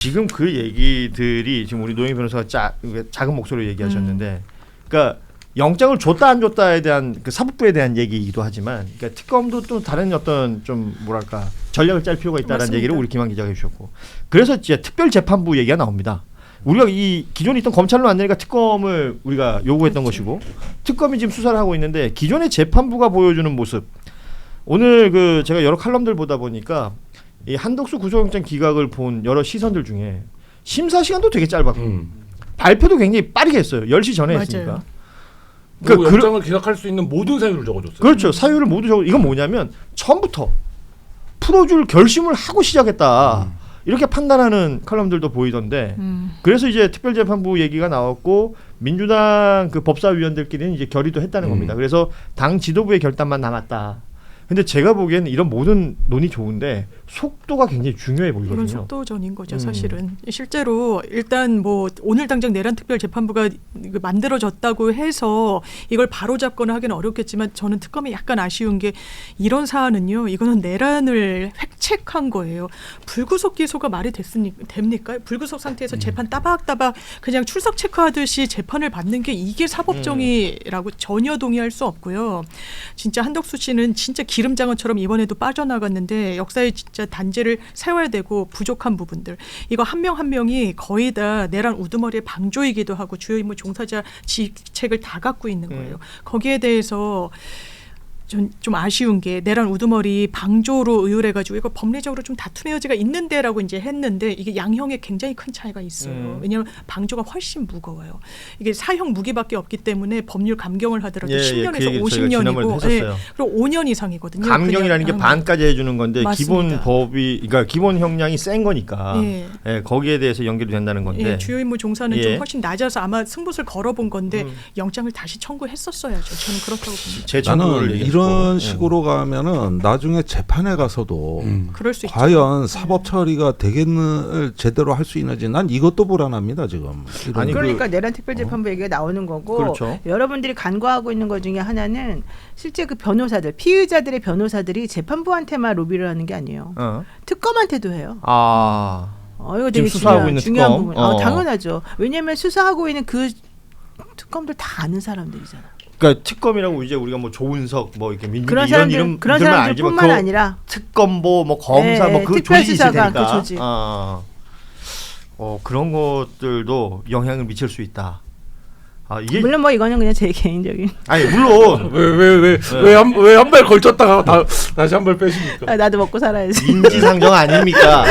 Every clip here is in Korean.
지금 그 얘기들이 지금 우리 노영희 변호사가 작은 목소리로 얘기하셨는데, 그러니까 영장을 줬다 안 줬다에 대한 그 사법부에 대한 얘기이기도 하지만, 그러니까 특검도 또 다른 어떤 좀 뭐랄까 전략을 짤 필요가 있다는 맞습니다. 얘기를 우리 김한 기자가 해주셨고, 그래서 이제 특별재판부 얘기가 나옵니다. 우리가 이 기존에 있던 검찰로 안 되니까 특검을 우리가 요구했던 것이고, 특검이 지금 수사를 하고 있는데 기존의 재판부가 보여주는 모습. 오늘 그 제가 여러 칼럼들 보다 보니까 이 한덕수 구속영장 기각을 본 여러 시선들 중에 심사 시간도 되게 짧았고 발표도 굉장히 빠르게 했어요. 10시 전에 맞아요. 했으니까. 그리고 영장을 기각할 수 있는 모든 사유를 적어줬어요. 그렇죠. 사유를 모두 적어. 이건 뭐냐면 처음부터 풀어줄 결심을 하고 시작했다. 이렇게 판단하는 칼럼들도 보이던데. 그래서 이제 특별재판부 얘기가 나왔고 민주당 그 법사위원들끼리는 이제 결의도 했다는 겁니다. 그래서 당 지도부의 결단만 남았다. 근데 제가 보기에는 이런 모든 논의 좋은데 속도가 굉장히 중요해 보이거든요. 이건 속도전인 거죠, 사실은. 실제로 일단 뭐 오늘 당장 내란 특별재판부가 만들어졌다고 해서 이걸 바로잡거나 하기는 어렵겠지만 저는 특검이 약간 아쉬운 게 이런 사안은요. 이거는 내란을 획책한 거예요. 불구속 기소가 말이 됩니까? 불구속 상태에서 재판 따박따박 그냥 출석 체크하듯이 재판을 받는 게 이게 사법정의라고 전혀 동의할 수 없고요. 진짜 한덕수 씨는 진짜 기름장어처럼 이번에도 빠져나갔는데 역사에 진짜 단죄를 세워야 되고 부족한 부분들. 이거 한 명 한 명이 거의 다 내란 우두머리의 방조이기도 하고 주요 임무 종사자 직책을 다 갖고 있는 거예요. 거기에 대해서 좀 아쉬운 게 내란 우두머리 방조로 의율해가지고 이거 법리적으로 좀 다툼의 여지가 있는데라고 이제 했는데 이게 양형에 굉장히 큰 차이가 있어요. 왜냐하면 방조가 훨씬 무거워요. 이게 사형 무기밖에 없기 때문에 법률 감경을 하더라도 10년에서 그 50년이고 그리고 5년 이상이거든요. 감경이라는 게 반까지 해주는 건데 맞습니다. 기본 법이 그러니까 기본 형량이 센 거니까 거기에 대해서 연결이 된다는 건데 주요 임무 종사는 좀 훨씬 낮아서 아마 승부를 걸어본 건데 영장을 다시 청구했었어야죠. 저는 그렇다고 봅니다. 제 나는 이런 식으로 가면은 나중에 재판에 가서도 그럴 수 과연 사법 처리가 되겠는 제대로 할 수 있는지 난 이것도 불안합니다 지금. 아니, 그러니까 내란 특별재판부 얘기가 나오는 거고 그렇죠. 여러분들이 간과하고 있는 것 중에 하나는 실제 그 변호사들 피의자들의 변호사들이 재판부한테만 로비를 하는 게 아니에요. 특검한테도 해요. 이거 되게 수사하고 있는 중요한 특검. 부분. 당연하죠. 왜냐하면 수사하고 있는 그 특검들 다 아는 사람들이잖아. 그러니까 특검이라고 이제 우리가 뭐 조은석 뭐 이렇게 민주 그런 이런 사람들, 이름 그런 사람들뿐만 아니라 특검보 뭐 검사 뭐 그 조직이 있을 특별수사관 테니까. 그 조직. 그런 것들도 영향을 미칠 수 있다. 이게 물론 뭐 이거는 그냥 제 개인적인. 아니 물론 왜 한 발 걸쳤다가 다시 한 발 빼십니까? 나도 먹고 살아야지. 인지상정 아닙니까?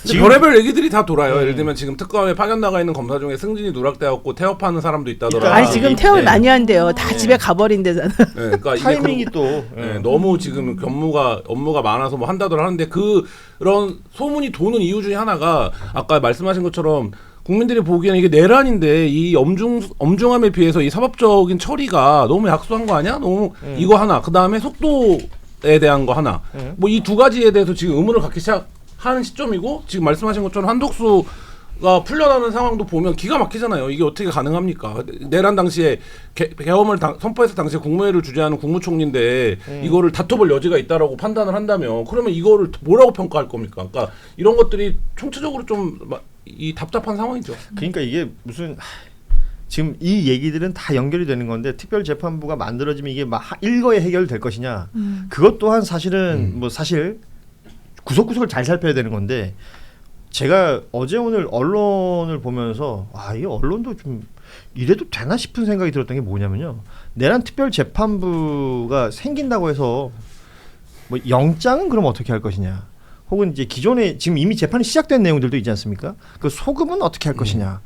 지금 별의별 얘기들이 다 돌아요. 예를 들면 지금 특검에 파견 나가 있는 검사 중에 승진이 누락되었고 태업하는 사람도 있다더라. 아니 지금 태업을 많이 한대요. 다 집에 가버린 데잖아. 그러니까 타이밍이 또 너무 지금 업무가 많아서 뭐 한다더라 하는데 그런 소문이 도는 이유 중에 하나가 아까 말씀하신 것처럼 국민들이 보기에는 이게 내란인데 이 엄중함에 비해서 이 사법적인 처리가 너무 약소한 거 아니야? 너무 이거 하나. 그 다음에 속도에 대한 거 하나. 뭐 이 두 가지에 대해서 지금 의문을 갖기 시작하는 시점이고 지금 말씀하신 것처럼 한독수가 풀려나는 상황도 보면 기가 막히잖아요. 이게 어떻게 가능합니까? 내란 당시에 계엄을 선포했을 당시에 국무회의를 주재하는 국무총리인데 이거를 다퉈볼 여지가 있다라고 판단을 한다면 그러면 이거를 뭐라고 평가할 겁니까? 그러니까 이런 것들이 총체적으로 좀 이 답답한 상황이죠. 그러니까 이게 무슨 지금 이 얘기들은 다 연결이 되는 건데 특별재판부가 만들어지면 이게 막 일거에 해결될 것이냐? 그것 또한 사실은 뭐 사실 구석구석을 잘 살펴야 되는 건데 제가 어제 오늘 언론을 보면서 이 언론도 좀 이래도 되나 싶은 생각이 들었던 게 뭐냐면요. 내란 특별재판부가 생긴다고 해서 뭐 영장은 그럼 어떻게 할 것이냐? 혹은 이제 기존에 지금 이미 재판이 시작된 내용들도 있지 않습니까? 그 소급은 어떻게 할 것이냐?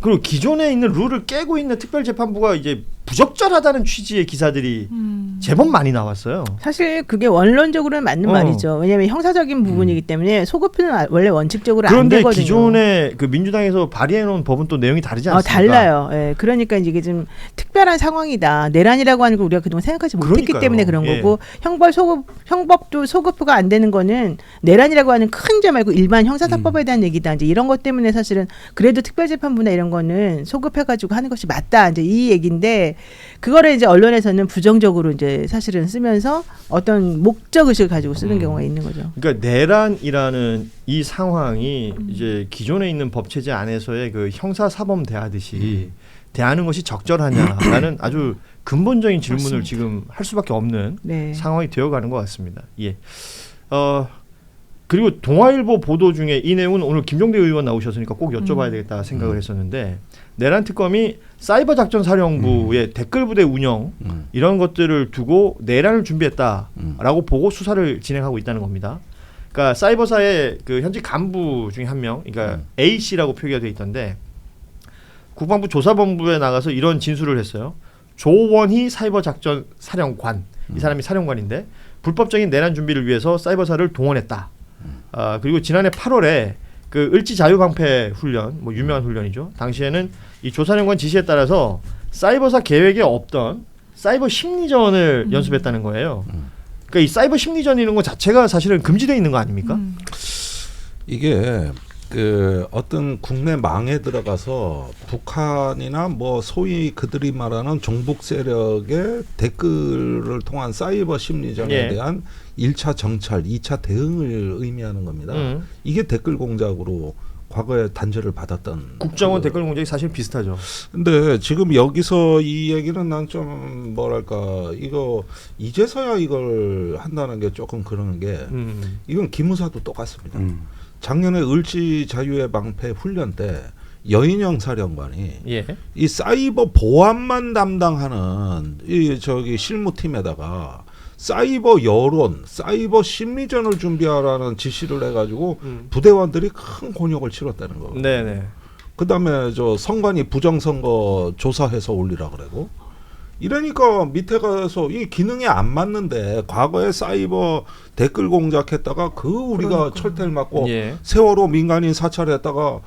그리고 기존에 있는 룰을 깨고 있는 특별재판부가 이제 부적절하다는 취지의 기사들이 제법 많이 나왔어요. 사실 그게 원론적으로는 맞는 말이죠. 왜냐하면 형사적인 부분이기 때문에 소급은 원래 원칙적으로 안 되거든요. 그런데 기존에 그 민주당에서 발의해놓은 법은 또 내용이 다르지 않습니까? 달라요. 그러니까 이게 좀 특별한 상황이다. 내란이라고 하는 걸 우리가 그동안 생각하지 못했기 때문에 그런 거고 형법도 소급부가 안 되는 거는 내란이라고 하는 큰 죄 말고 일반 형사사법에 대한 얘기다. 이제 이런 것 때문에 사실은 그래도 특별재판부나 이런 거는 소급해가지고 하는 것이 맞다. 이제 이 얘기인데 있는데 그거를 이제 언론에서는 부정적으로 이제 사실은 쓰면서 어떤 목적 의식을 가지고 쓰는 경우가 있는 거죠. 그러니까 내란이라는 이 상황이 이제 기존에 있는 법 체제 안에서의 그 형사 사범 대하듯이 대하는 것이 적절하냐라는 아주 근본적인 질문을 맞습니다. 지금 할 수밖에 없는 네. 상황이 되어가는 것 같습니다. 예. 그리고 동아일보 보도 중에 이 내용은 오늘 김종대 의원 나오셨으니까 꼭 여쭤봐야 되겠다 생각을 했었는데 내란 특검이 사이버 작전 사령부의 댓글 부대 운영 이런 것들을 두고 내란을 준비했다라고 보고 수사를 진행하고 있다는 겁니다. 그러니까 사이버사의 그 현직 간부 중에 한 명, 그러니까 A 씨라고 표기가 돼 있던데 국방부 조사본부에 나가서 이런 진술을 했어요. 조원희 사이버 작전 사령관, 이 사람이 사령관인데 불법적인 내란 준비를 위해서 사이버사를 동원했다. 그리고 지난해 8월에 그 을지 자유방패 훈련, 뭐 유명한 훈련이죠. 당시에는 이 조사령관 지시에 따라서 사이버사 계획에 없던 사이버 심리전을 연습했다는 거예요. 그러니까 이 사이버 심리전 이런 거 자체가 사실은 금지되어 있는 거 아닙니까? 이게 그 어떤 국내 망에 들어가서 북한이나 뭐 소위 그들이 말하는 종북 세력의 댓글을 통한 사이버 심리전에 예. 대한 1차 정찰, 2차 대응을 의미하는 겁니다. 이게 댓글 공작으로 과거에 단죄를 받았던 국정원 댓글 공작이 사실 비슷하죠. 근데 지금 여기서 이 얘기는 난 좀 뭐랄까 이거 이제서야 이걸 한다는 게 조금 그러는 게 이건 기무사도 똑같습니다. 작년에 을지 자유의 방패 훈련 때 여인영 사령관이 예. 이 사이버 보안만 담당하는 이 저기 실무팀에다가 사이버 여론, 사이버 심리전을 준비하라는 지시를 해가지고 부대원들이 큰 곤욕을 치렀다는 거. 네네. 그다음에 저 선관위 부정선거 조사해서 올리라 그러고. 이러니까 밑에 가서 이 기능이 안 맞는데 과거에 사이버 댓글 공작했다가 그 우리가 철퇴를 맞고 예. 세월호 민간인 사찰했다가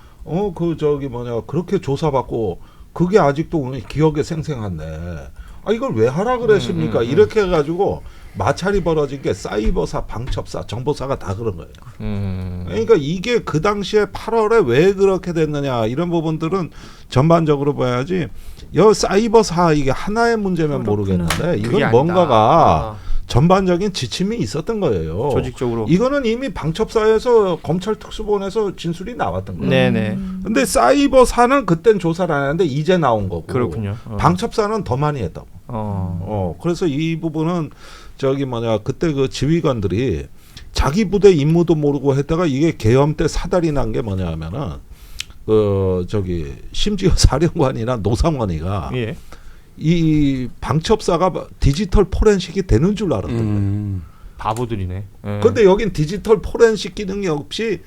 그 저기 뭐냐 그렇게 조사받고 그게 아직도 오늘 기억에 생생한데 이걸 왜 하라 그러십니까? 이렇게 해가지고 마찰이 벌어진 게 사이버사, 방첩사, 정보사가 다 그런 거예요. 그러니까 이게 그 당시에 8월에 왜 그렇게 됐느냐 이런 부분들은 전반적으로 봐야지. 여 사이버사 이게 하나의 문제면 그렇구나. 모르겠는데 그게 이건 아니다. 뭔가가 전반적인 지침이 있었던 거예요. 조직적으로. 이거는 이미 방첩사에서 검찰 특수본에서 진술이 나왔던 거예요. 네네. 근데 사이버사는 그땐 조사를 안 했는데 이제 나온 거고. 그렇군요. 방첩사는 더 많이 했다고. 그래서 이 부분은 저기 뭐냐 그때 그 지휘관들이 자기 부대 임무도 모르고 했다가 이게 계엄 때 사달이 난 게 뭐냐 하면은 그 저기 심지어 사령관이나 노상원이가 예. 이 방첩사가 디지털 포렌식이 되는 줄 알았던 거예요. 바보들이네. 예. 그런데 여긴 디지털 포렌식 기능이 없이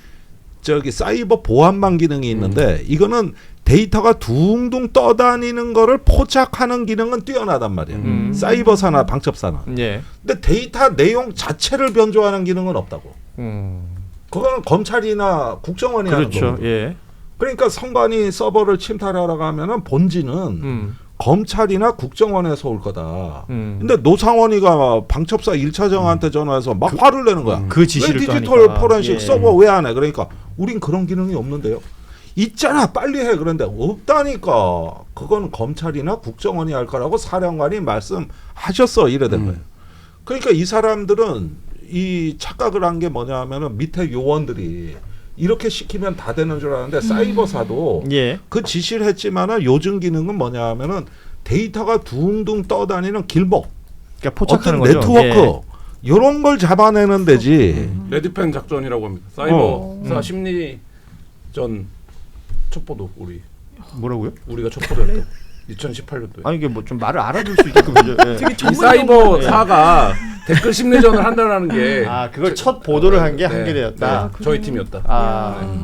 저기 사이버 보안망 기능이 있는데 이거는 데이터가 둥둥 떠다니는 거를 포착하는 기능은 뛰어나단 말이에요. 사이버사나 방첩사는. 예. 근데 데이터 내용 자체를 변조하는 기능은 없다고. 그거는 검찰이나 국정원이 하는 그렇죠. 거고. 예. 그러니까 선관위 서버를 침탈하라고 하면은 본질은 검찰이나 국정원에서 올 거다. 근데 노상원이가 방첩사 1차 정한테 전화해서 막 화를 내는 거야. 그 지시를 왜 또 디지털 하니까. 포렌식 예. 서버 왜 안 해? 그러니까 우린 그런 기능이 없는데요. 있잖아 빨리 해. 그런데 없다니까. 그건 검찰이나 국정원이 할 거라고 사령관이 말씀하셨어. 이래 된 거예요. 그러니까 이 사람들은 이 착각을 한 게 뭐냐 하면은 밑에 요원들이 이렇게 시키면 다 되는 줄 알았는데 사이버사도 예. 그 지시를 했지만은 요즘 기능은 뭐냐 하면은 데이터가 둥둥 떠다니는 길목 그러니까 포착하는 어떤 거죠. 네트워크 이런 걸 잡아내는 데지. 레드펜 작전이라고 합니다. 사이버사 심리전 첩보도 뭐라고요? 우리가 첩보를 2018년도에. 아니 이게 뭐 좀 말을 알아들 수 있게끔 그죠? 예. 되게 이 전문 사이버사가 댓글 심리전을 한다는 게 그걸 첫 보도를 한 게 한겨레였다. 저희 팀이었다.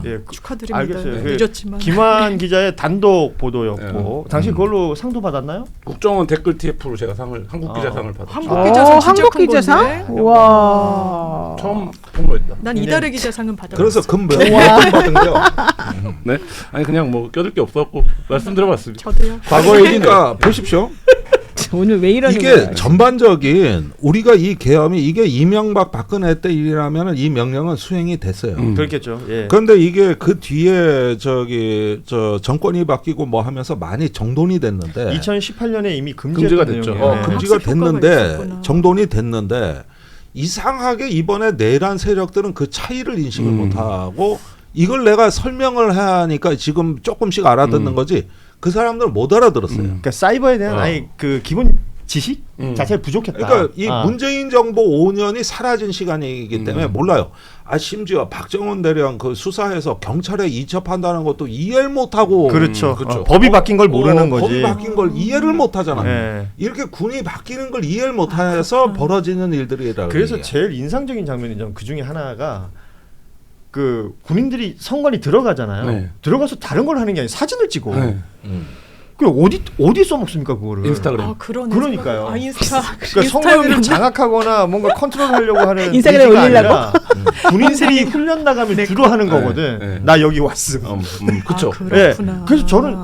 예. 축하드립니다. 알겠어요. 그 늦었지만. 김한 기자의 단독 보도였고 당시 그걸로 상도 받았나요? 국정원 댓글 TF로 제가 한국 기자상을 받았죠. 한국 기자상 진짜 한국 큰 기자상? 건데. 와. 처음 폭로했다. 난 이달의 기자상은 받았어. 그래서 금몇 받은데요. 네? 아니 그냥 뭐 껴들 게 없었고 말씀드려봤습니다. 저도요. 과거에 그러니까 보십시오. 오늘 왜 이러는 이게 거야? 전반적인 우리가 이 계엄이 이게 이명박 박근혜 때 일이라면 이 명령은 수행이 됐어요. 그렇겠죠. 예. 그런데 이게 그 뒤에 정권이 바뀌고 뭐 하면서 많이 정돈이 됐는데 2018년에 이미 금지가 금지가 됐죠. 됐죠. 금지가 학습 효과가 됐는데 있었구나. 정돈이 됐는데 이상하게 이번에 내란 세력들은 그 차이를 인식을 못하고 이걸 내가 설명을 해야 하니까 지금 조금씩 알아듣는 거지 그 사람들은 못 알아들었어요. 그러니까 사이버에 대한 아예 그 기본 지식 자체가 부족했다. 그러니까 이 문재인 정부 5년이 사라진 시간이기 때문에 몰라요. 심지어 박정훈 대령 그 수사해서 경찰에 이첩한다는 것도 이해를 못하고 그렇죠. 그렇죠. 법이 바뀐 걸 모르는 거지. 법이 바뀐 걸 이해를 못하잖아요. 예. 이렇게 군이 바뀌는 걸 이해를 못해서 벌어지는 일들이라. 그래서 제일 인상적인 장면이 그 중에 하나가 그 군인들이 선관위 들어가잖아요. 네. 들어가서 다른 걸 하는 게 아니라 사진을 찍어. 네. 그 어디 써먹습니까 그거를? 인스타그램. 아, 그러네. 그러니까요. 아, 인스타. 그러니까 선관위를 장악하거나 뭔가 컨트롤하려고 하는 인스타그램 얘기가 올리려고? 아니라 군인들이 훈련 나가면 주로 하는 거거든. 네. 나 여기 왔음. 그렇죠. 아, 그렇구나. 그래서 저는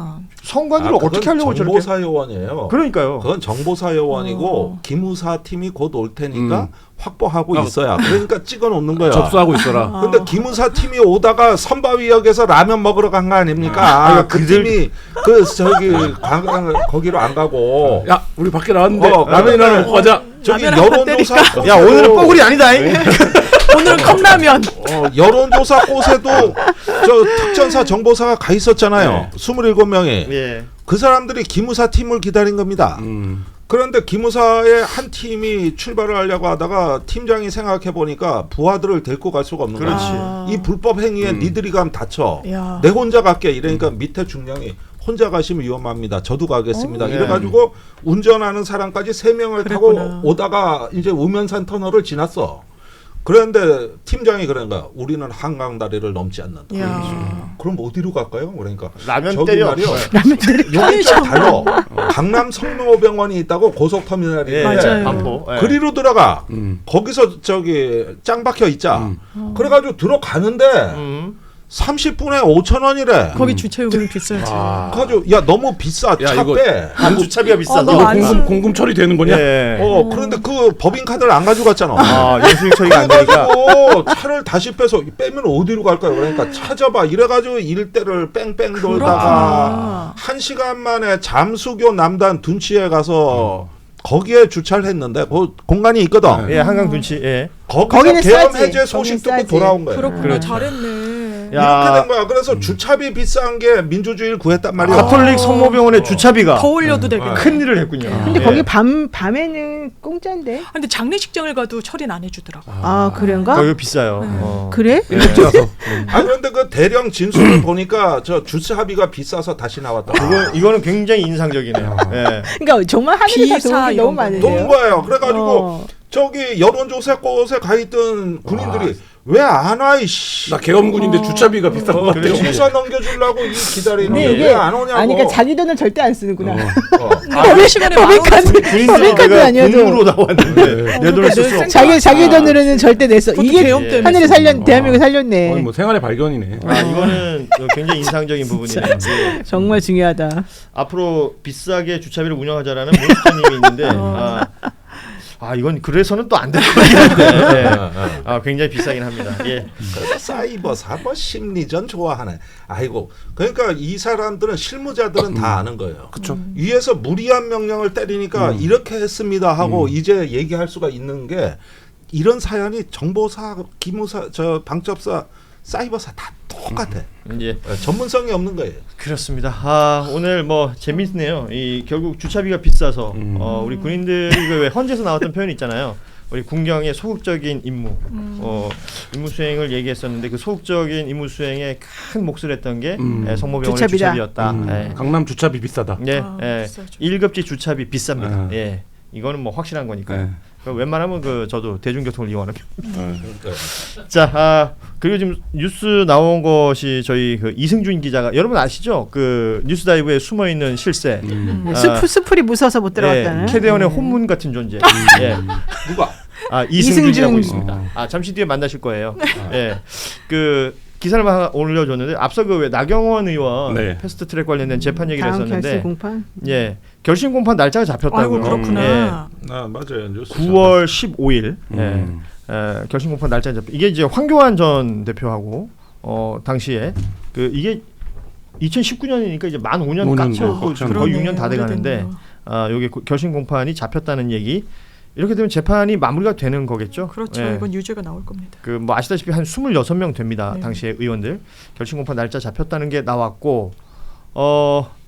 선관위를 어떻게 하려고 저렇게? 정보사 요원이에요. 그러니까요. 그건 정보사 요원이고 기무사 팀이 곧 올 테니까 확보하고 있어야. 그러니까 찍어 놓는 거야. 접수하고 있어라. 근데 기무사 팀이 오다가 선바위역에서 라면 먹으러 간 거 아닙니까? 그 팀이 거기로 안 가고. 야, 우리 밖에 나왔는데 라면이나 라면이나 먹고 가자. 저기 라면 한판 여론조사. 야 오늘은 뽀글이 아니다. 잉? 오늘은 컵라면. 여론조사 꽃에도 특전사 정보사가 가 있었잖아요. 27명이. 예. 그 사람들이 기무사 팀을 기다린 겁니다. 그런데 기무사의 한 팀이 출발을 하려고 하다가 팀장이 생각해 보니까 부하들을 데리고 갈 수가 없는 거야. 그렇지. 이 불법 행위에 니들이 가면 다쳐. 야. 내 혼자 갈게. 이러니까 밑에 중령이 혼자 가시면 위험합니다. 저도 가겠습니다. 네. 이래가지고 운전하는 사람까지 3명을 타고 그랬구나. 오다가 이제 우면산 터널을 지났어. 그런데 팀장이 그런 거야. 우리는 한강 다리를 넘지 않는다. 야. 그럼 어디로 갈까요? 그러니까 라면 저기 때려. 말이요. 라면 때려. 여기 좀 달러. 강남 성묘병원이 있다고 고속터미널이 예. 있는데 맞아요. 반포. 예. 그리로 들어가. 거기서 짱 박혀 있자. 그래가지고 들어가는데 30분에 5,000원이래. 거기 주차 요금이 비싸지. 가지고 야 너무 비싸. 야, 차 이거 빼. 반 주차비가 비싸서. 너무 안 공금 공금 처리 되는 거냐? 예. 그런데 그 법인카드를 안 가져갔잖아. 영수증 처리가 안 되니까. 그래가지고 차를 다시 빼면 어디로 갈까요? 그러니까 찾아봐. 이래가지고 일대를 뺑뺑 돌다가 1시간 만에 잠수교 남단 둔치에 가서 거기에 주차를 했는데 그 공간이 있거든. 예, 한강 둔치. 예. 거기서 거기는 계엄 싸지. 해제 소식 거기는 듣고 싸지. 돌아온 거예요. 그렇구나. 그렇죠. 잘했네. 이렇게 된 거야. 그래서 주차비 비싼 게 민주주의를 구했단 말이야. 가톨릭 성모병원의 주차비가 더 올려도 되겠네. 큰 일을 했군요. 근데 예. 거기 밤에는 공짜인데. 근데 장례식장을 가도 처리는 안 해주더라고. 아, 그런가? 거기 비싸요. 그래? 일찍 가서. 그런데 그 대령 진술을 보니까 저 주차비가 비싸서 다시 나왔다. 이거는 굉장히 인상적이네요. 예. 그러니까 정말 하늘이 다 비사 도움이 너무 이런 거. 많은데요. 도는 거예요. 그래가지고 어. 저기 여론조사 곳에 가 있던 군인들이 왜 안 와? 이씨. 나 계엄군인데 주차비가 비싼 거 같아요. 주사 넘겨주려고 이 기다리는 근데 게 이게 왜 안 오냐고. 아니 그러니까 자기 돈을 절대 안 쓰는구나. 아, 시간에 법인카드 군인들이 법인카드 내가 아니어도 군무로 나왔는데 내 돈을 쓸 수 없다. 자기 돈으로는 절대 냈어. 그것도 이게 계엄 때문에 하늘을 쓰는 대한민국 살렸네. 거의 뭐 생활의 발견이네. 이거는 굉장히 인상적인 부분이네요. 예. 정말 중요하다. 앞으로 비싸게 주차비를 운영하자라는 몬스터님이 있는데 이건 그래서는 또 안 될 것 같은데 굉장히 비싸긴 합니다. 예. 그래서 사이버 심리전 좋아하네. 아이고 그러니까 이 사람들은 실무자들은 다 아는 거예요. 그렇죠. 위에서 무리한 명령을 때리니까 이렇게 했습니다 하고 이제 얘기할 수가 있는 게 이런 사연이 정보사, 기무사, 방첩사, 사이버사 다 똑같아. 예. 전문성이 없는 거예요. 그렇습니다. 오늘 뭐 재밌네요. 결국 주차비가 비싸서 우리 군인들이 왜 헌재에서 나왔던 표현이 있잖아요. 우리 군경의 소극적인 임무, 임무 수행을 얘기했었는데 그 소극적인 임무 수행에 큰 몫을 했던 게 성모병원의 주차비다. 주차비였다. 예. 강남 주차비 비싸다. 예, 예. 1급지 주차비 비쌉니다. 예, 이거는 뭐 확실한 거니까요. 웬만하면 저도 대중교통을 이용하는 편. 자, 그리고 지금 뉴스 나온 것이 저희 그 이승준 기자가 여러분 아시죠? 그 뉴스다이브에 숨어 있는 실세. 스프리 무서워서 못 들어갔다는. 캐대언의 혼문 같은 존재. 예. 누가? 이승준이라고 이승준. 있습니다. 잠시 뒤에 만나실 거예요. 예. 그 기사를 하나 올려줬는데 앞서 그 왜 나경원 의원 네. 패스트트랙 관련된 재판 얘기를 다음 했었는데 결승 공판. 예. 결심 공판 날짜가 잡혔다고요. 아이고 그렇구나. 예. 아 맞아요. 뉴스 9월 15일 음. 결심 공판 날짜 잡. 이게 이제 황교안 전 대표하고 당시에 이게 2019년이니까 이제 만 5년 5년 깎고 네, 거의 그러네, 6년 다 돼가는데 오래됐네요. 여기 결심 공판이 잡혔다는 얘기. 이렇게 되면 재판이 마무리가 되는 거겠죠. 그렇죠. 예. 이번 유죄가 나올 겁니다. 그 뭐 아시다시피 한 26명 됩니다. 네. 당시에 의원들 결심 공판 날짜 잡혔다는 게 나왔고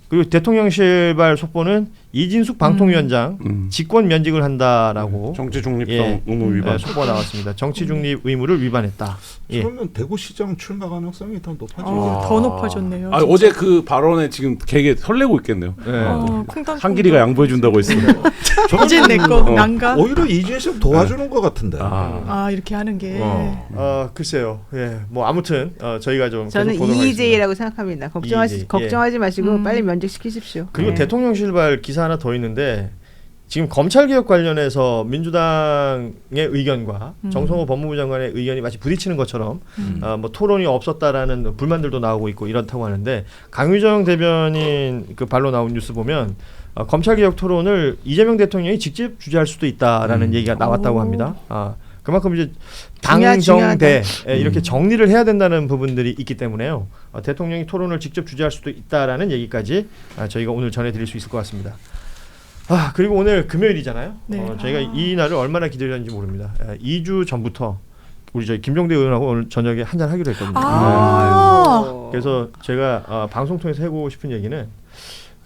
그리고 대통령실발 속보는 이진숙 방통위원장 직권 면직을 한다라고 정치 중립성 예. 의무 위반. 속보가 나왔습니다. 정치 중립 의무를 위반했다. 예. 그러면 대구시장 출마 가능성이 더 높아지죠. 더 높아졌네요. 아, 진짜. 어제 그 발언에 지금 되게 설레고 있겠네요. 콩당 한길이가 양보해 준다고 했어요. 이제 내거 난가? 오히려 이준석 도와주는 것 같은데. 아. 이렇게 하는 게 글쎄요. 예. 뭐 아무튼 저희가 좀 저는 계속 보도록 하겠습니다. EJ라고 생각합니다. 걱정하지 마시고 빨리 면직시키십시오. 그리고 네. 대통령실발 기사 하나 더 있는데 지금 검찰개혁 관련해서 민주당의 의견과 정성호 법무부 장관의 의견이 마치 부딪히는 것처럼 뭐 토론이 없었다라는 불만들도 나오고 있고 이렇다고 하는데 강유정 대변인 그 발로 나온 뉴스 보면 검찰개혁 토론을 이재명 대통령이 직접 주재할 수도 있다라는 얘기가 나왔다고 합니다. 그만큼 이제 당정대 이렇게 정리를 해야 된다는 부분들이 있기 때문에요. 대통령이 토론을 직접 주재할 수도 있다라는 얘기까지 저희가 오늘 전해드릴 수 있을 것 같습니다. 그리고 오늘 금요일이잖아요. 네. 저희가 이 날을 얼마나 기다렸는지 모릅니다. 2주 전부터 우리 저희 김종대 의원하고 오늘 저녁에 한잔 하기로 했거든요. 그래서 제가 방송 통해서 해보고 싶은 얘기는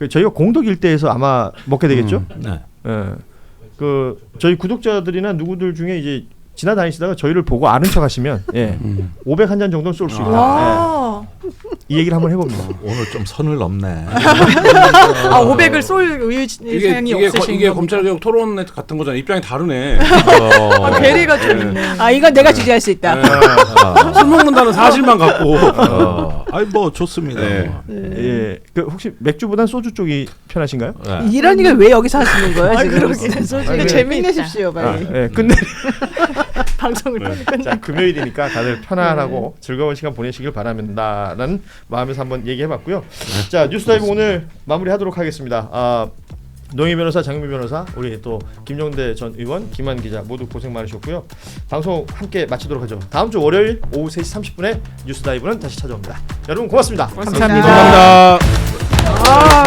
저희가 공덕 일대에서 아마 먹게 되겠죠. 네. 그 저희 구독자들이나 누구들 중에 이제 지나다니시다가 저희를 보고 아는 척 하시면 500 한 잔 정도는 쏠 수 있다. 이 얘기를 한번 해봅니다. 오늘 좀 선을 넘네. 500을 쏠 의향이 없으신 이게 겁니까? 검찰개혁 토론 같은 거잖아. 입장이 다르네. 괴리가 좀 있네. 이건 내가 주재할 수 있다. 술 먹는다는 사실만 갖고. 아니 뭐 좋습니다. 네. 예, 그 혹시 맥주보단 소주 쪽이 편하신가요? 네. 이런 걸 왜 여기서 하시는 거예요? 지금 그러게. 소주가 재미내십시오, 빨리. 끝내. 방송을 끝내. 자, 금요일이니까 다들 편안하고 즐거운 시간 보내시길 바랍니다라는 마음에서 한번 얘기해봤고요. 자, 뉴스다이브 오늘 마무리하도록 하겠습니다. 노영희 변호사, 장윤미 변호사, 우리 또 김종대 전 의원, 김한 기자 모두 고생 많으셨고요. 방송 함께 마치도록 하죠. 다음 주 월요일 오후 3시 30분에 뉴스다이브는 다시 찾아옵니다. 여러분 고맙습니다. 감사합니다. 감사합니다. 아.